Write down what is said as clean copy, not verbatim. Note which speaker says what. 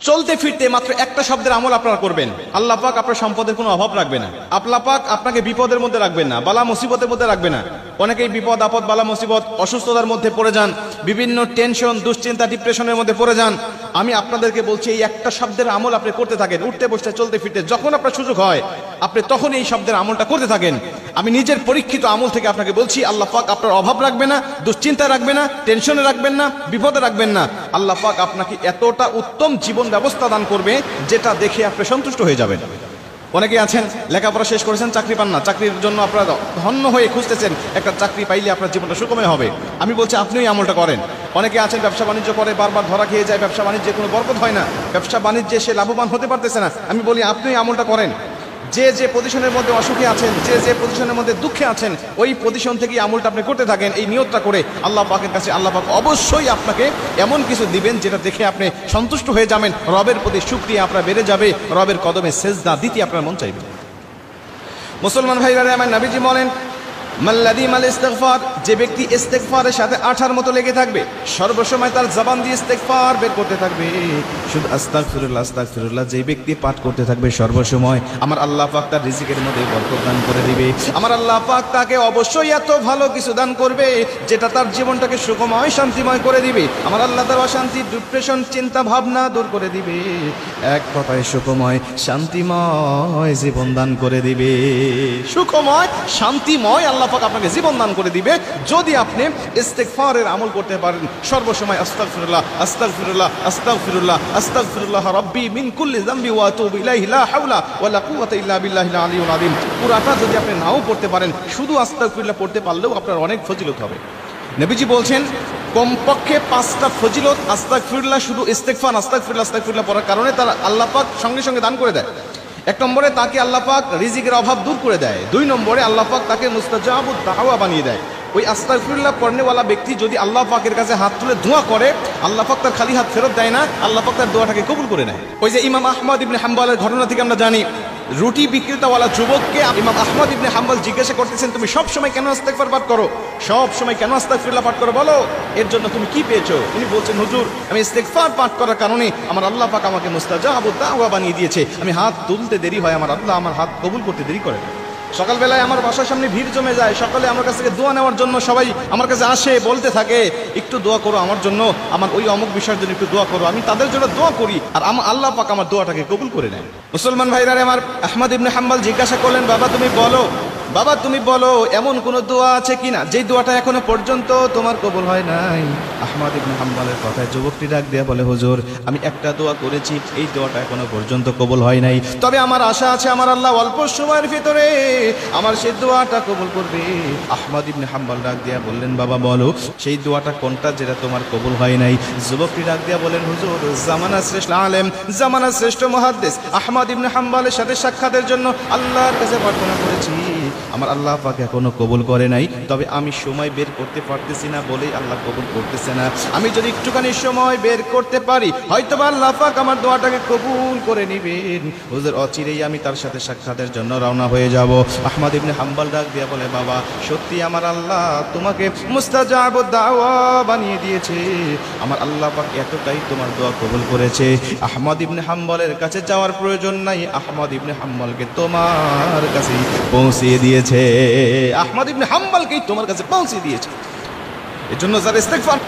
Speaker 1: চলতে ফিরতে মাত্র একটা শব্দের আমল আপনারা করবেন, আল্লাহ পাক আপনার সম্পদের কোনো অভাব রাখবে না। আল্লাহ পাক আপনাকে বিপদের মধ্যে রাখবেন না, বালা মুসিবতের মধ্যে রাখবে না। অনেকেই বিপদ আপদ, বালা মুসিবত, অসুস্থতার মধ্যে পড়ে যান, বিভিন্ন টেনশন, দুশ্চিন্তা, ডিপ্রেশনের মধ্যে পড়ে যান। আমি আপনাদেরকে বলছি, এই একটা শব্দের আমল আপনি করতে থাকেন, উঠতে বসতে চলতে ফিরতে, যখন আপনার সুযোগ হয় আপনি তখন এই শব্দের আমলটা করতে থাকেন। আমি নিজের পরীক্ষিত আমল থেকে আপনাকে বলছি, আল্লাহ পাক আপনার অভাব রাখবে না, দুশ্চিন্তা রাখবে না, টেনশনে রাখবেন না, বিপদে রাখবেন না। আল্লাহ পাক আপনাকে এতটা উত্তম জীবন ব্যবস্থা দান করবে যেটা দেখে আপনি সন্তুষ্ট হয়ে যাবেন। অনেকে আছেন লেখাপড়া শেষ করেছেন, চাকরি পান না, চাকরির জন্য আপনারা ধন্য হয়ে খুঁজতেছেন, একটা চাকরি পাইলে আপনার জীবনটা সুখময় হবে। আমি বলছি আপনি এই আমলটা করেন। অনেকে আছেন ব্যবসা বাণিজ্য করে, বারবার ধরা খেয়ে যায়, ব্যবসা বাণিজ্যে কোনো বরকত হয় না, ব্যবসা বাণিজ্যে সে লাভবান হতে পারতেছে না। আমি বলি আপনি এই আমলটা করেন। যে যে পজিশনের মধ্যে অসুখে আছেন, যে যে পজিশনের মধ্যে দুঃখে আছেন, ওই পজিশন থেকে আমলটা আপনি করতে থাকেন, এই নিয়তটা করে আল্লাহ পাকের কাছে আল্লাহ পাক অবশ্যই আপনাকে এমন কিছু দিবেন যেটা দেখে আপনি সন্তুষ্ট হয়ে যাবেন, রবের প্রতি শুকরিয়া আপনার বেড়ে যাবে, রবের কদমে সেজদা দিতে আপনার মন চাইবে। মুসলমান ভাইরা আমার নবীজি বলেন, মাল্লাদি মাল ইস্তিগফার, যে ব্যক্তি ইস্তিগফারের সাথে আঠার মতো লেগে থাকবে, সর্বসময় তার জবান দিয়ে ইস্তিগফার বের করতে থাকবে, শুধু আস্তাগফিরুল্লাহ আস্তাগফিরুল্লাহ যে ব্যক্তি পাঠ করতে থাকবে সর্বসময়, আমার আল্লাহ পাক তার রিজিকের মধ্যে বরকত দান করে দিবে। আমার আল্লাহ পাক তাকে অবশ্যই এত ভালো কিছু দান করবে যেটা তার জীবনটাকে সুখময় শান্তিময় করে দিবে। আমার আল্লাহ তার অশান্তি, ডিপ্রেশন, চিন্তা ভাবনা দূর করে দিবে, এক কথায় সুখময় শান্তিময় জীবন দান করে দিবে। সুখময় শান্তিময় আল্লাহ পাক আপনাকে জীবন দান করে দিবে যদি আপনি ইস্তিগফারের আমল করতে পারেন। সর্বসময় আস্তাগফিরুল্লাহ আস্তাগফিরুল্লাহ আস্তাগফিরুল্লাহ আস্তাগফিরুল্লাহ রাব্বি মিন কুল্লি যামবি ওয়া আতুবু ইলাইহি লা হাওলা ওয়া লা কুওয়াতা ইল্লা বিল্লাহিল আলিয়্যিল আযীম। পুরাটা যদি আপনি নাও পড়তে পারেন, শুধু আস্তাগফিরুল্লাহ পড়তে পারলেও আপনার অনেক ফজিলত হবে। নবীজি বলছেন কমপক্ষে 5টা ফজিলত আস্তাগফিরুল্লাহ, শুধু ইস্তিগফার আস্তাগফিরুল্লাহ আস্তাগফিরুল্লাহ পড়ার কারণে তার আল্লাহ পাক সঙ্গে সঙ্গে দান করে দেয়। 1 নম্বরে তাকে আল্লাহ পাক রিজিকের অভাব দূর করে দেয়। 2 নম্বরে আল্লাহ পাক তাকে মুস্তাজাবুদ দাওয়া বানিয়ে দেয়। ওই আস্তাগফিরুল্লাহ পড়নেওয়ালা ব্যক্তি যদি আল্লাহ পাকের কাছে হাত তুলে দোয়া করে, আল্লাহ পাক তার খালি হাত ফেরত দেয় না, আল্লাহ পাক তার দোয়াটাকে কবুল করে নেয়। ওই যে ইমাম আহমদ ইবনে হাম্বলের ঘটনা থেকে আমরা জানি, রুটি বিক্রেতাওয়ালা যুবককে ইমাম আহমদ ইবনে হাম্বল জিজ্ঞাসা করতেছেন, তুমি সব সময় কেন ইস্তিগফার পাঠ করো, সব সময় কেন আস্তাগফিরুল্লাহ পাঠ করো, বলো এর জন্য তুমি কি পেয়েছো? তিনি বলছেন, হুজুর আমি ইস্তিগফার পাঠ করার কারণে আমার আল্লাহ পাক আমাকে মুস্তাজাবুদ দাওয়া বানিয়ে দিয়েছে। আমি হাত তুলতে দেরি হয়, আমার আল্লাহ আমার হাত কবুল করতে দেরি করে। সকালবেলায় আমার বাসার সামনে ভিড় জমে যায়, সকালে আমার কাছ থেকে দোয়া নেওয়ার জন্য সবাই আমার কাছে আসে, বলতে থাকে একটু দোয়া করো আমার জন্য, আমার ওই অমুক বিষয়ের জন্য একটু দোয়া করো। আমি তাদের জন্য দোয়া করি আর আমার আল্লাহ পাক আমার দোয়াটাকে কবুল করে নেয়। মুসলমান ভাইরা আমার আহমদ ইবনে হাম্বল জিজ্ঞাসা করলেন, বাবা তুমি বলো, বাবা তুমি বলো এমন কোন দোয়া আছে কিনা যেই দোয়াটা এখনো পর্যন্ত তোমার কবুল হয় নাই? আহমদ ইবনে হাম্বলের কথায় যুবকটি ডাক দিয়ে বলে, হুজুর আমি একটা দোয়া করেছি, এই দোয়াটা এখনো পর্যন্ত কবুল হয় নাই, তবে আমার আশা আছে আমার আল্লাহ অল্প সময়ের ভিতরে আমার সেই দোয়াটা কবুল করবে। আহমদ ইবনে হাম্বল ডাক দিয়া বললেন, বাবা বলো সেই দোয়াটা কোনটা যেটা তোমার কবুল হয় নাই? যুবকটি ডাক দিয়া বলেন, হুজুর জামানার শ্রেষ্ঠ আলেম, জামানার শ্রেষ্ঠ মুহাদ্দিস আহমদ ইবনে হাম্বলের সাথে সাক্ষাতের জন্য আল্লাহর কাছে প্রার্থনা করেছি, আমার আল্লাহ পাক এখনো কবুল করে নাই, তবে আমি সময় বের করতে পারতেছি না বলেই আল্লাহ কবুল করতেছে না। আমি যদি একটুখানি সময় বের করতে পারি হয়তো আল্লাহ পাক আমার দোয়াটাকে কবুল করে নেবেন। হুজুর অচিরেই আমি তার সাথে সাক্ষাতের জন্য রওনা হয়ে যাব। আহমদ ইবনে হাম্বল ডাক দিয়া বলে, বাবা সত্যি আমার আল্লাহ তোমাকে মুস্তাজাবুদ দাওয়া বানিয়ে দিয়েছে, আমার আল্লাহ পাক এতটাই তোমার দোয়া কবুল করেছে, আহমদ ইবনে হাম্বলের কাছে যাওয়ার প্রয়োজন নাই, আহমদ ইবনে হাম্বলকে তোমার কাছে পৌঁছে দিয়েছে, আহমদ ইবনে হাম্বলকেই তোমার কাছে পৌঁছে দিয়েছে। এর জন্য যারা ইস্তিগফার